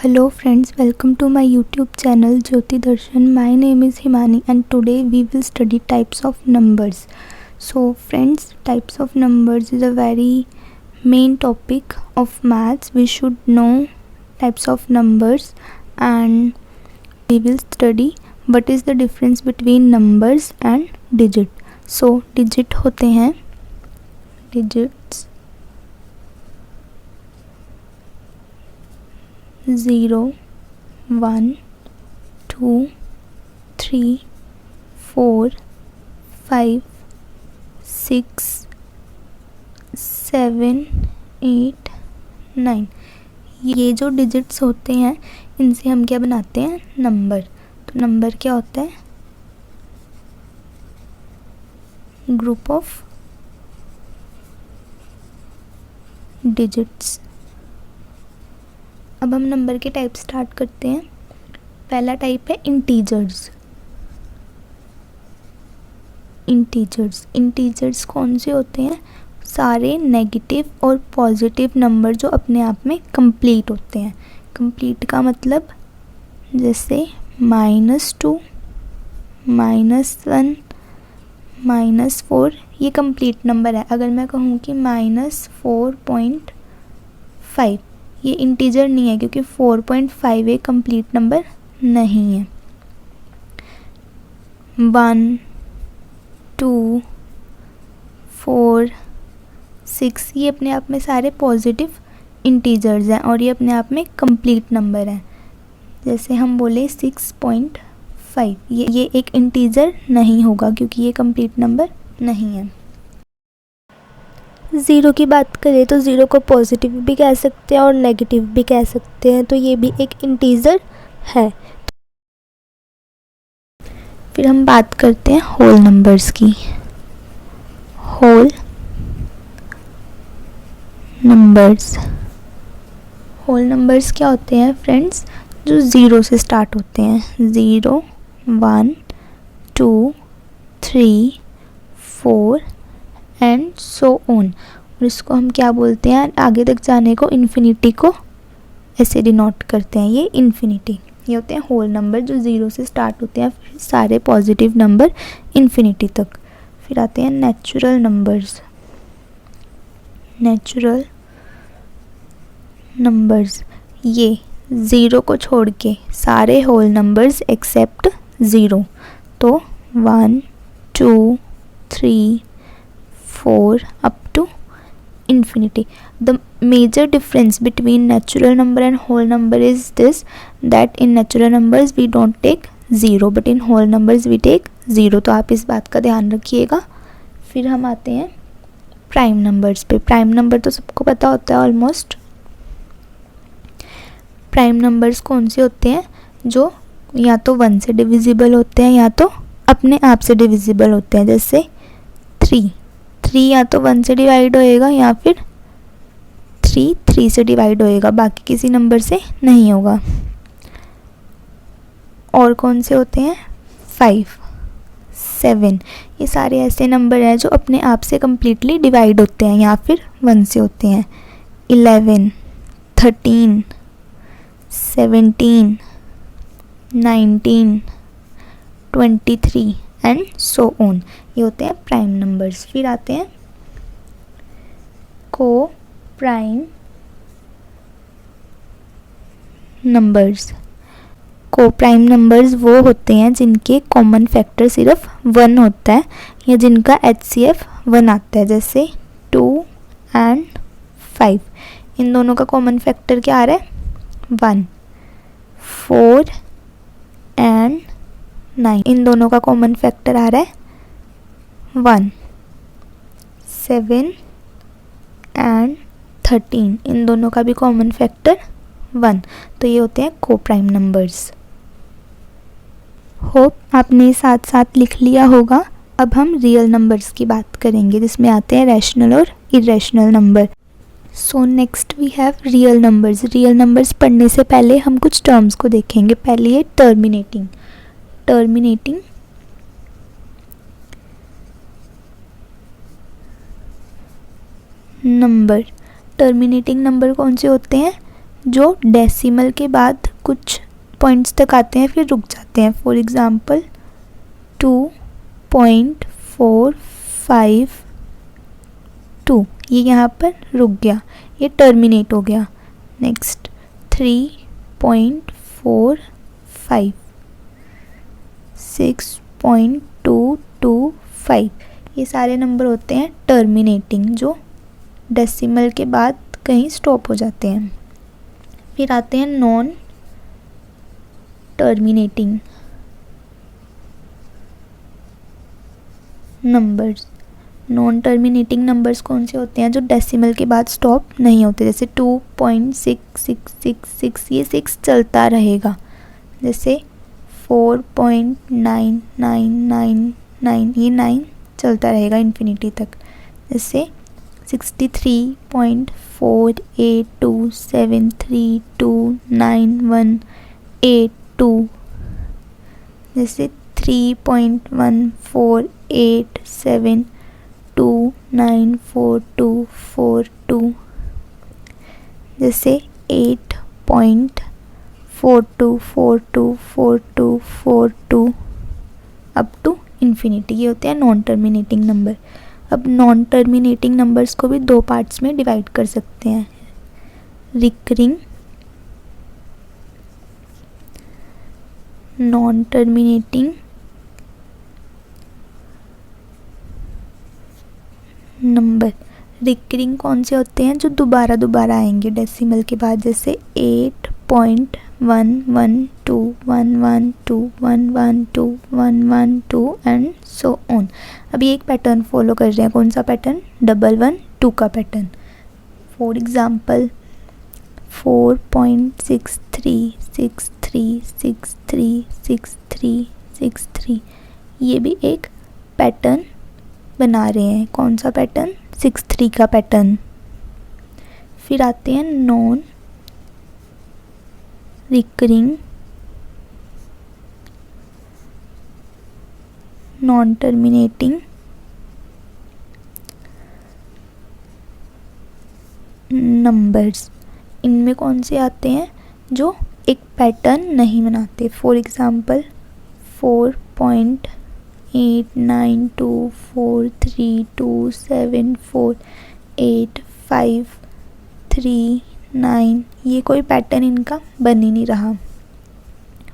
Hello friends, welcome to my YouTube channel Jyoti Darshan. My name is Himani and today we will study types of numbers. So friends, types of numbers is a very main topic of maths. We should know types of numbers and we will study what is the difference between numbers and digit. So digit होते हैं digits 0, 1, 2, 3, 4, 5, 6, 7, 8, 9। ये जो digits होते हैं इनसे हम क्या बनाते हैं, नंबर। तो नंबर क्या होता है, ग्रुप ऑफ डिजिट्स। अब हम नंबर के टाइप स्टार्ट करते हैं। पहला टाइप है इंटीजर्स। इंटीजर्स कौन से होते हैं, सारे नेगेटिव और पॉजिटिव नंबर जो अपने आप में कंप्लीट होते हैं। कंप्लीट का मतलब जैसे -2, -1, -4, ये कंप्लीट नंबर है। अगर मैं कहूँ कि -4.5, ये इंटीजर नहीं है क्योंकि 4.5 एक कंप्लीट नंबर नहीं है। 1, 2, 4, 6 ये अपने आप में सारे पॉजिटिव इंटीजर्स हैं और ये अपने आप में कंप्लीट नंबर हैं। जैसे हम बोले 6.5, ये एक इंटीजर नहीं होगा क्योंकि ये कंप्लीट नंबर नहीं है। ज़ीरो की बात करें तो ज़ीरो को पॉजिटिव भी कह सकते हैं और नेगेटिव भी कह सकते हैं, तो ये भी एक इंटीजर है। फिर हम बात करते हैं होल नंबर्स की। होल नंबर्स क्या होते हैं फ्रेंड्स, जो ज़ीरो से स्टार्ट होते हैं। 0, 1, 2, 3, 4 एंड सो ऑन। और इसको हम क्या बोलते हैं, आगे तक जाने को इन्फिनिटी को ऐसे डिनोट करते हैं, ये इन्फिनिटी। ये होते हैं होल नंबर जो ज़ीरो से स्टार्ट होते हैं, फिर सारे पॉजिटिव नंबर इन्फिनिटी तक। फिर आते हैं नेचुरल नंबर्स। ये ज़ीरो को छोड़ के सारे होल नंबर्स एक्सेप्ट ज़ीरो। तो 1, 2, 3, 4 up to infinity. The major difference between natural number and whole number is this, that in natural numbers we don't take 0 but in whole numbers we take 0। तो आप इस बात का ध्यान रखिएगा। फिर हम आते हैं प्राइम नंबर्स पे। प्राइम नंबर तो सबको पता होता है ऑलमोस्ट। प्राइम नंबर्स कौन से होते हैं, जो या तो 1 से डिविजिबल होते हैं या तो अपने आप से डिविजिबल होते हैं। जैसे 3 या तो 1 से डिवाइड होएगा या फिर 3 से डिवाइड होएगा, बाकी किसी नंबर से नहीं होगा। और कौन से होते हैं, 5, 7, ये सारे ऐसे नंबर हैं जो अपने आप से कम्प्लीटली डिवाइड होते हैं या फिर 1 से होते हैं। 11, 13, 17, 19, 23 एंड सो ऑन, ये होते हैं प्राइम नंबर्स। फिर आते हैं को प्राइम नंबर्स। को प्राइम नंबर्स वो होते हैं जिनके कॉमन फैक्टर सिर्फ 1 होता है या जिनका HCF 1 आता है। जैसे 2 एंड 5, इन दोनों का कॉमन फैक्टर क्या आ रहा है, 1। 4 एंड 9, इन दोनों का कॉमन फैक्टर आ रहा है 1। 7 एंड 13, इन दोनों का भी कॉमन फैक्टर 1। तो ये होते हैं को प्राइम नंबर्स। होप आपने साथ साथ लिख लिया होगा। अब हम रियल नंबर्स की बात करेंगे जिसमें आते हैं रैशनल और irrational number. So next we have real numbers. Real numbers पढ़ने से पहले हम कुछ टर्म्स को देखेंगे। पहले है टर्मिनेटिंग नंबर। टर्मिनेटिंग नंबर कौन से होते हैं, जो डेसिमल के बाद कुछ पॉइंट्स तक आते हैं फिर रुक जाते हैं। फॉर एग्ज़ाम्पल 2.452, ये यहाँ पर रुक गया, ये टर्मिनेट हो गया। नेक्स्ट 3.456, 6.225, ये सारे नंबर होते हैं टर्मिनेटिंग, जो डेसिमल के बाद कहीं स्टॉप हो जाते हैं। फिर आते हैं non terminating numbers. Non terminating numbers कौन से होते हैं? जो डेसिमल के बाद स्टॉप नहीं होते, जैसे 2.6666, ये 6 चलता रहेगा। जैसे 4.9999, ये 9 चलता रहेगा इन्फिनिटी तक। जैसे 63.4827329182, जैसे 3.1487294242, जैसे 8.42424242 अप टू इन्फिनिटी। ये होते हैं नॉन टर्मिनेटिंग नंबर। अब नॉन टर्मिनेटिंग नंबर्स को भी दो पार्ट्स में डिवाइड कर सकते हैं, recurring non terminating number. Recurring कौन से होते हैं? जो दोबारा दोबारा आएंगे डेसिमल के बाद, जैसे 8.112112112 एंड सो ऑन। अभी एक पैटर्न फॉलो कर रहे हैं, कौन सा पैटर्न? 112 का पैटर्न। फॉर एग्ज़ाम्पल 4.6363636363, ये भी एक पैटर्न बना रहे हैं। कौन सा पैटर्न? 63 का पैटर्न। फिर आते हैं non recurring non terminating numbers. इनमें कौन से आते हैं? जो एक पैटर्न नहीं बनाते। फॉर एग्ज़ाम्पल 4.892432748539, ये कोई पैटर्न इनका बन ही नहीं रहा।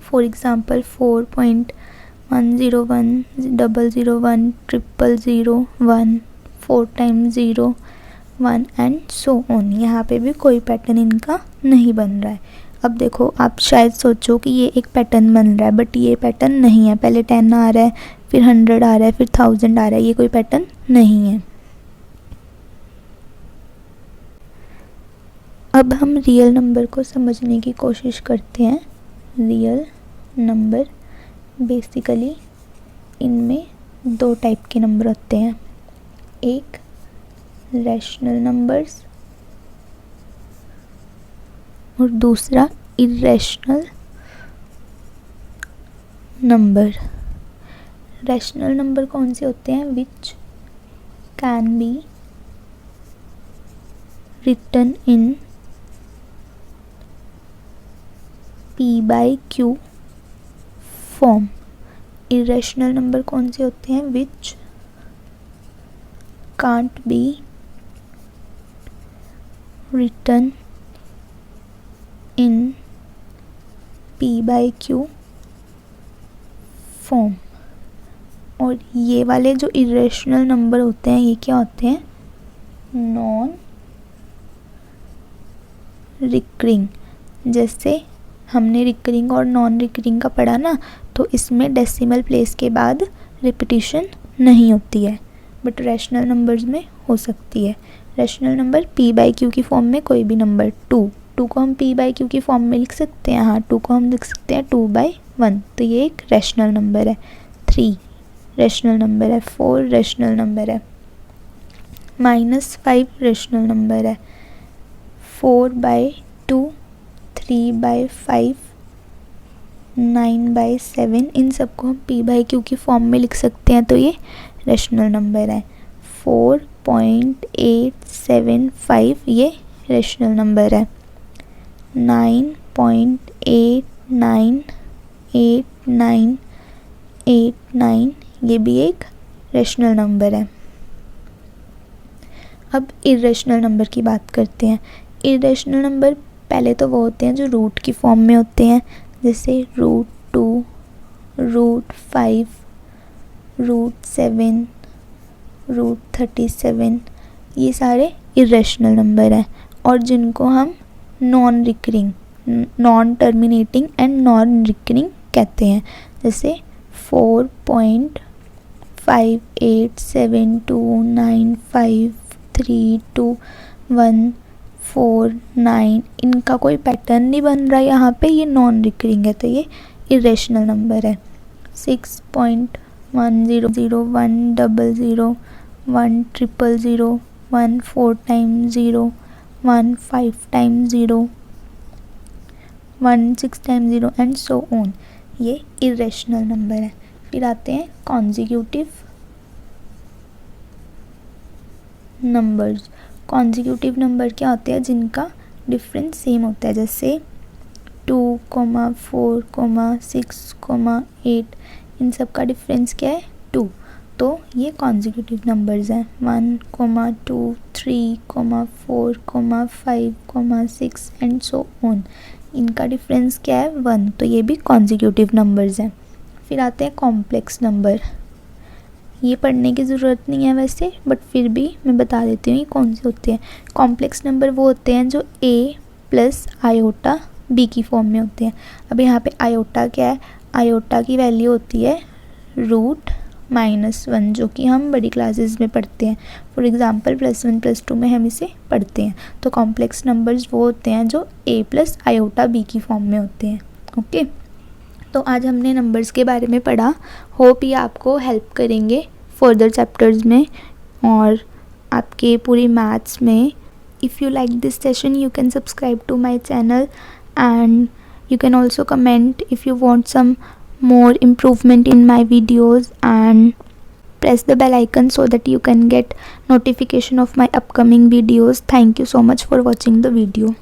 For example 4.1010010001 4 times 0 1 and so on. यहाँ पे भी कोई पैटर्न इनका नहीं बन रहा है। अब देखो, आप शायद सोचो कि ये एक पैटर्न बन रहा है, बट ये पैटर्न नहीं है। पहले 10 आ रहा है, फिर 100 आ रहा है, फिर 1000 आ रहा है, ये कोई पैटर्न नहीं है। अब हम रियल नंबर को समझने की कोशिश करते हैं। रियल नंबर बेसिकली इनमें दो टाइप के नंबर होते हैं, एक रैशनल नंबर्स और दूसरा इरेशनल नंबर। रैशनल नंबर कौन से होते हैं? Which can be written in p/q form. Irrational number कौन से होते हैं? Which can't be written in p/q form. और ये वाले जो इरेशनल नंबर होते हैं, ये क्या होते हैं? Non recurring. जैसे हमने रिकरिंग और नॉन रिकरिंग का पढ़ा ना, तो इसमें डेसिमल प्लेस के बाद रिपीटिशन नहीं होती है, बट रैशनल नंबर्स में हो सकती है। रैशनल नंबर p/q की फॉर्म में कोई भी नंबर, 2 को हम p/q की फॉर्म में लिख सकते हैं। हाँ, 2 को हम लिख सकते हैं 2/1, तो ये एक रैशनल नंबर है। 3 रैशनल नंबर है। 4 रैशनल नंबर है। -5 रैशनल नंबर है। 4/2, 3/5, 9/7, इन सबको हम p/q की फॉर्म में लिख सकते हैं, तो ये रैशनल नंबर है। 4.875 ये रैशनल नंबर है। 9.898989, ये भी एक रेशनल नंबर है। अब इरेशनल नंबर की बात करते हैं। इरेशनल नंबर पहले तो वो होते हैं जो रूट की फॉर्म में होते हैं, जैसे √2, √5, √7, √37, ये सारे इरेशनल नंबर हैं और जिनको हम non recurring, non terminating and non recurring कहते हैं, जैसे 4.587295321449, इनका कोई पैटर्न नहीं बन रहा यहाँ पे, ये नॉन रिकरिंग है तो ये इरेशनल नंबर है। 6.100100 10000 1 4 times 0 1 5 times 0 1 6 times 0 and so on, ये इरेशनल नंबर है। फिर आते हैं कॉन्जिक्यूटिव नंबर्स। कॉन्जिक्यूटिव नंबर क्या होते हैं, जिनका डिफरेंस सेम होता है, जैसे 2, 4, 6, 8, इन सब का डिफरेंस क्या है 2, तो ये कॉन्जिक्यूटिव नंबर्स हैं। 1, 2, 3, 4, 5, 6 एंड सो ऑन, इनका डिफरेंस क्या है 1, तो ये भी कॉन्जिक्यूटिव नंबर्स हैं। फिर आते हैं कॉम्प्लेक्स नंबर। ये पढ़ने की ज़रूरत नहीं है वैसे, बट फिर भी मैं बता देती हूँ ये कौन से होते हैं। कॉम्प्लेक्स नंबर वो होते हैं जो a + आयोटा b की फॉर्म में होते हैं। अब यहाँ पे आयोटा क्या है, आयोटा की वैल्यू होती है √-1, जो कि हम बड़ी क्लासेस में पढ़ते हैं। फॉर एग्जांपल +1 +2 में हम इसे पढ़ते हैं। तो कॉम्प्लेक्स नंबर्स वो होते हैं जो a + आयोटा b की फॉर्म में होते हैं। ओके, तो आज हमने नंबर्स के बारे में पढ़ा। होप ये आपको हेल्प करेंगे फर्दर चैप्टर्स में और आपके पूरी मैथ्स में। If you like this session you can subscribe to my channel and you can also comment if you want some more improvement in my videos, and press the bell icon so that you can get notification of my upcoming videos. Thank you so much for watching the video.